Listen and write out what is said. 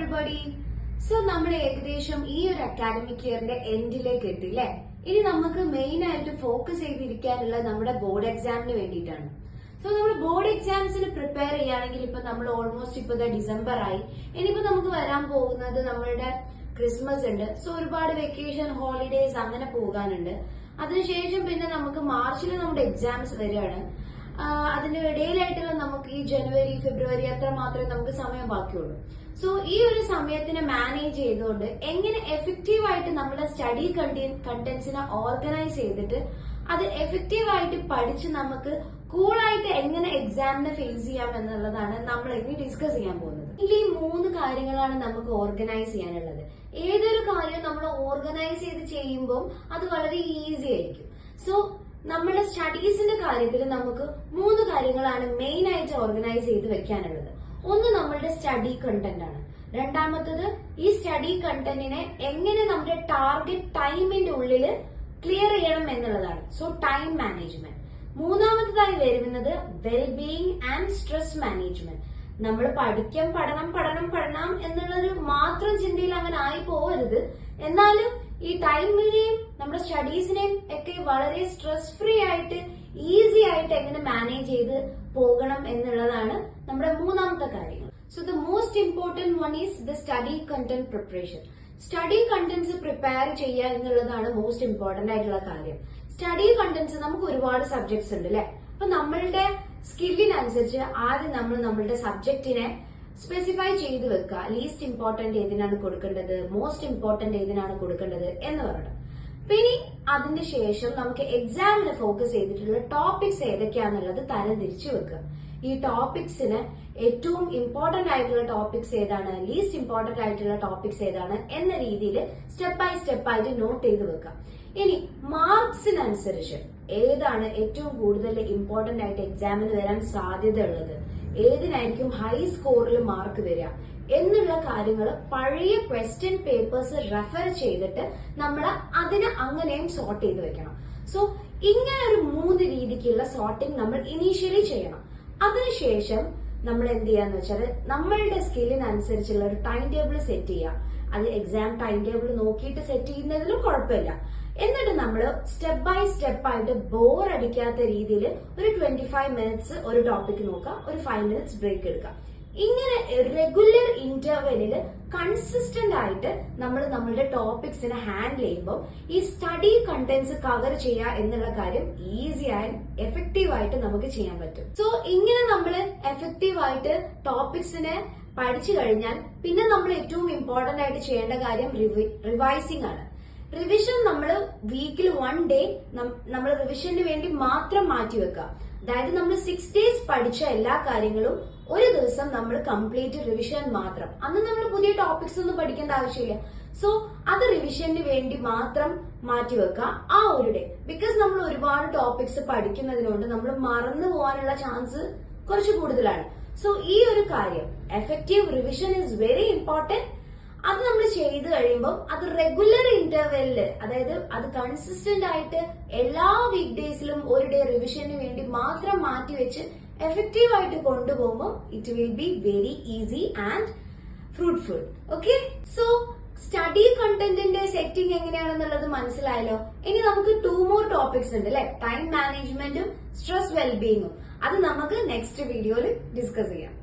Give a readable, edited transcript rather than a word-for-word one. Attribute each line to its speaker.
Speaker 1: everybody. So, നമ്മൾ ഏകദേശം ഈ ഒരു അക്കാഡമിക് ഇയറിന്റെ എൻഡിലേക്ക് എത്തില്ലേ. ഇനി നമുക്ക് മെയിൻ ആയിട്ട് ഫോക്കസ് ചെയ്തിരിക്കാനുള്ള നമ്മുടെ ബോർഡ് എക്സാമിന് വേണ്ടിയിട്ടാണ്. സോ നമ്മൾ ബോർഡ് എക്സാംസിന് പ്രിപ്പയർ ചെയ്യുകയാണെങ്കിൽ ഇപ്പൊ നമ്മൾ ഓൾമോസ്റ്റ് ഇപ്പൊ ഡിസംബർ ആയി. ഇനിയിപ്പോ നമുക്ക് വരാൻ പോകുന്നത് നമ്മളുടെ ക്രിസ്മസ് ഉണ്ട്. സോ ഒരുപാട് വെക്കേഷൻ ഹോളിഡേസ് അങ്ങനെ പോകാനുണ്ട്. അതിനുശേഷം പിന്നെ നമുക്ക് മാർച്ചിൽ നമ്മുടെ എക്സാംസ് വരികയാണ്. അതിന്റെ ഇടയിലായിട്ടുള്ള നമുക്ക് ഈ ജനുവരി ഫെബ്രുവരി അത്ര മാത്രമേ നമുക്ക് സമയം ബാക്കിയുള്ളൂ. സോ ഈ ഒരു സമയത്തിനെ മാനേജ് ചെയ്തുകൊണ്ട് എങ്ങനെ എഫക്റ്റീവായിട്ട് നമ്മുടെ സ്റ്റഡി കണ്ടന്റ്സിനെ ഓർഗനൈസ് ചെയ്തിട്ട് അത് എഫക്റ്റീവായിട്ട് പഠിച്ച് നമുക്ക് കൂളായിട്ട് എങ്ങനെ എക്സാമിനെ ഫേസ് ചെയ്യാം എന്നുള്ളതാണ് നമ്മൾ ഇനി ഡിസ്കസ് ചെയ്യാൻ പോകുന്നത്. ഈ 3 കാര്യങ്ങളാണ് നമുക്ക് ഓർഗനൈസ് ചെയ്യാനുള്ളത്. ഏതൊരു കാര്യം നമ്മൾ ഓർഗനൈസ് ചെയ്ത് ചെയ്യുമ്പോൾ അത് വളരെ ഈസി ആയിരിക്കും. സോ നമ്മുടെ സ്റ്റഡീസിന്റെ കാര്യത്തിൽ നമുക്ക് 3 കാര്യങ്ങളാണ് മെയിൻ ആയിട്ട് ഓർഗനൈസ് ചെയ്ത് വെക്കാനുള്ളത്. ഒന്ന് നമ്മളുടെ സ്റ്റഡി കണ്ടന്റ് ആണ്. രണ്ടാമത്തത് ഈ സ്റ്റഡി കണ്ടന്റിനെ എങ്ങനെ നമ്മുടെ ടാർഗറ്റ് ടൈമിന്റെ ഉള്ളിൽ ക്ലിയർ ചെയ്യണം എന്നുള്ളതാണ്. So time management. മൂന്നാമത്തതായി വരുന്നത് വെൽബീയിങ് ആൻഡ് സ്ട്രെസ് മാനേജ്മെന്റ്. നമ്മൾ പഠനം എന്നുള്ളൊരു മാത്രം ചിന്തയിൽ അങ്ങനെ ആയി പോകരുത്. എന്നാലും ഈ ടൈമിനെയും നമ്മുടെ സ്റ്റഡീസിനെയും ഒക്കെ വളരെ സ്ട്രെസ് ഫ്രീ ആയിട്ട് ഈസി ആയിട്ട് എങ്ങനെ മാനേജ് ചെയ്ത് പോകണം എന്നുള്ളതാണ് നമ്മുടെ മൂന്നാമത്തെ കാര്യങ്ങൾ. So the most important one is the study content preparation. Study contents prepare ചെയ്യുക എന്നുള്ളതാണ് മോസ്റ്റ് ഇമ്പോർട്ടന്റ് ആയിട്ടുള്ള കാര്യം. സ്റ്റഡി കണ്ടന്റ്സ് നമുക്ക് ഒരുപാട് സബ്ജക്ട്സ് ഉണ്ട് അല്ലെ. അപ്പൊ നമ്മളുടെ സ്കില്ലിനനുസരിച്ച് ആദ്യം നമ്മൾ നമ്മളുടെ സബ്ജക്റ്റിനെ സ്പെസിഫൈ ചെയ്ത് വെക്കുക. ലീസ്റ്റ് ഇമ്പോർട്ടന്റ് ഏതിനാണ് കൊടുക്കേണ്ടത്, മോസ്റ്റ് ഇമ്പോർട്ടന്റ് ഏതിനാണ് കൊടുക്കേണ്ടത് എന്ന് പറഞ്ഞു. പിന്നെ അതിന് ശേഷം നമുക്ക് എക്സാമിന് ഫോക്കസ് ചെയ്തിട്ടുള്ള ടോപ്പിക്സ് ഏതൊക്കെയാണെന്നുള്ളത് തരംതിരിച്ചു വെക്കുക. ഈ ടോപ്പിക്സിന് ഏറ്റവും ഇമ്പോർട്ടന്റ് ആയിട്ടുള്ള ടോപ്പിക്സ് ഏതാണ്, ലീസ്റ്റ് ഇമ്പോർട്ടന്റ് ആയിട്ടുള്ള ടോപ്പിക്സ് ഏതാണ് എന്ന രീതിയിൽ സ്റ്റെപ്പ് ബൈ സ്റ്റെപ്പ് ആയിട്ട് നോട്ട് ചെയ്ത് വെക്കുക. ഇനി മാർക്സിനനുസരിച്ച് ഏതാണ് ഏറ്റവും കൂടുതൽ ഇമ്പോർട്ടന്റ് ആയിട്ട് എക്സാമിന് വരാൻ സാധ്യത ഉള്ളത്, ഏതിനായിരിക്കും ഹൈ സ്കോറിൽ മാർക്ക് വരിക എന്നുള്ള കാര്യങ്ങൾ പഴയ ക്വസ്റ്റ്യൻ പേപ്പേഴ്സ് റെഫർ ചെയ്തിട്ട് നമ്മൾ അതിനെ അങ്ങനെയും സോർട്ട് ചെയ്ത് വെക്കണം. സോ ഇങ്ങനെ ഒരു 3 രീതിക്കുള്ള സോർട്ടിങ് നമ്മൾ ഇനീഷ്യലി ചെയ്യണം. അതിനുശേഷം നമ്മൾ എന്ത് ചെയ്യാന്ന് വെച്ചാൽ നമ്മളുടെ സ്കില്ലിനനുസരിച്ചുള്ള ഒരു ടൈം ടേബിൾ സെറ്റ് ചെയ്യുക. അത് എക്സാം ടൈം ടേബിൾ നോക്കിയിട്ട് സെറ്റ് ചെയ്യുന്നതിലും കുഴപ്പമില്ല. എന്നിട്ട് നമ്മൾ സ്റ്റെപ്പ് ബൈ സ്റ്റെപ്പ് ആയിട്ട് ബോർ അടിക്കാത്ത രീതിയിൽ ഒരു 25 മിനിറ്റ്സ് ഒരു ടോപ്പിക് നോക്കുക, ഒരു 5 മിനിറ്റ്സ് ബ്രേക്ക് എടുക്കുക. ഇങ്ങനെ റെഗുലർ ഇന്റർവെല്ലിൽ കൺസിസ്റ്റന്റ് ആയിട്ട് നമ്മൾ നമ്മളുടെ ടോപ്പിക്സിനെ ഹാൻഡിൽ ചെയ്യുമ്പോൾ ഈ സ്റ്റഡി കണ്ടന്റ്സ് കവർ ചെയ്യുക എന്നുള്ള കാര്യം ഈസി ആൻഡ് എഫക്റ്റീവ് ആയിട്ട് നമുക്ക് ചെയ്യാൻ പറ്റും. സോ ഇങ്ങനെ നമ്മൾ എഫക്റ്റീവ് ആയിട്ട് ടോപ്പിക്സിനെ പഠിച്ചു കഴിഞ്ഞാൽ പിന്നെ നമ്മൾ ഏറ്റവും ഇമ്പോർട്ടന്റ് ആയിട്ട് ചെയ്യേണ്ട കാര്യം റിവൈസിംഗ് ആണ്. റിവിഷൻ നമ്മൾ വീക്കിൽ 1 ഡേ നമ്മൾ റിവിഷന് വേണ്ടി മാത്രം മാറ്റി വെക്കുക. അതായത് നമ്മൾ 6 ഡേയ്സ് പഠിച്ച എല്ലാ കാര്യങ്ങളും ഒരു ദിവസം നമ്മൾ കംപ്ലീറ്റ് റിവിഷൻ മാത്രം. അന്ന് നമ്മൾ പുതിയ ടോപ്പിക്സ് ഒന്നും പഠിക്കേണ്ട ആവശ്യമില്ല. സോ അത് റിവിഷന് വേണ്ടി മാത്രം മാറ്റി വെക്കുക ആ ഒരു ഡേ. ബിക്കോസ് നമ്മൾ ഒരുപാട് ടോപ്പിക്സ് പഠിക്കുന്നതിനോണ്ട് നമ്മൾ മറന്നു പോകാനുള്ള ചാൻസ് കുറച്ച് കൂടുതലാണ്. സോ ഈ ഒരു കാര്യം effective revision is very important. അത് നമ്മൾ ചെയ്ത് കഴിയുമ്പോൾ അത് റെഗുലർ ഇന്റർവെല്ലില്, അതായത് അത് കൺസിസ്റ്റന്റ് ആയിട്ട് എല്ലാ വീക്ക് ഡേയ്സിലും ഒരു ഡേ റിവിഷന് വേണ്ടി മാത്രം മാറ്റി വെച്ച് എഫക്റ്റീവ് ആയിട്ട് കൊണ്ടുപോകുമ്പോൾ it will be very easy and fruitful. Okay, so study കണ്ടന്റിന്റെ സെറ്റിംഗ് എങ്ങനെയാണെന്നുള്ളത് മനസ്സിലായല്ലോ. ഇനി നമുക്ക് 2 more ടോപ്പിക്സ് ഉണ്ട് അല്ലെ, ടൈം മാനേജ്മെന്റും സ്ട്രെസ് വെൽബീയിങ്ങും. അത് നമുക്ക് നെക്സ്റ്റ് വീഡിയോയിൽ ഡിസ്കസ് ചെയ്യാം.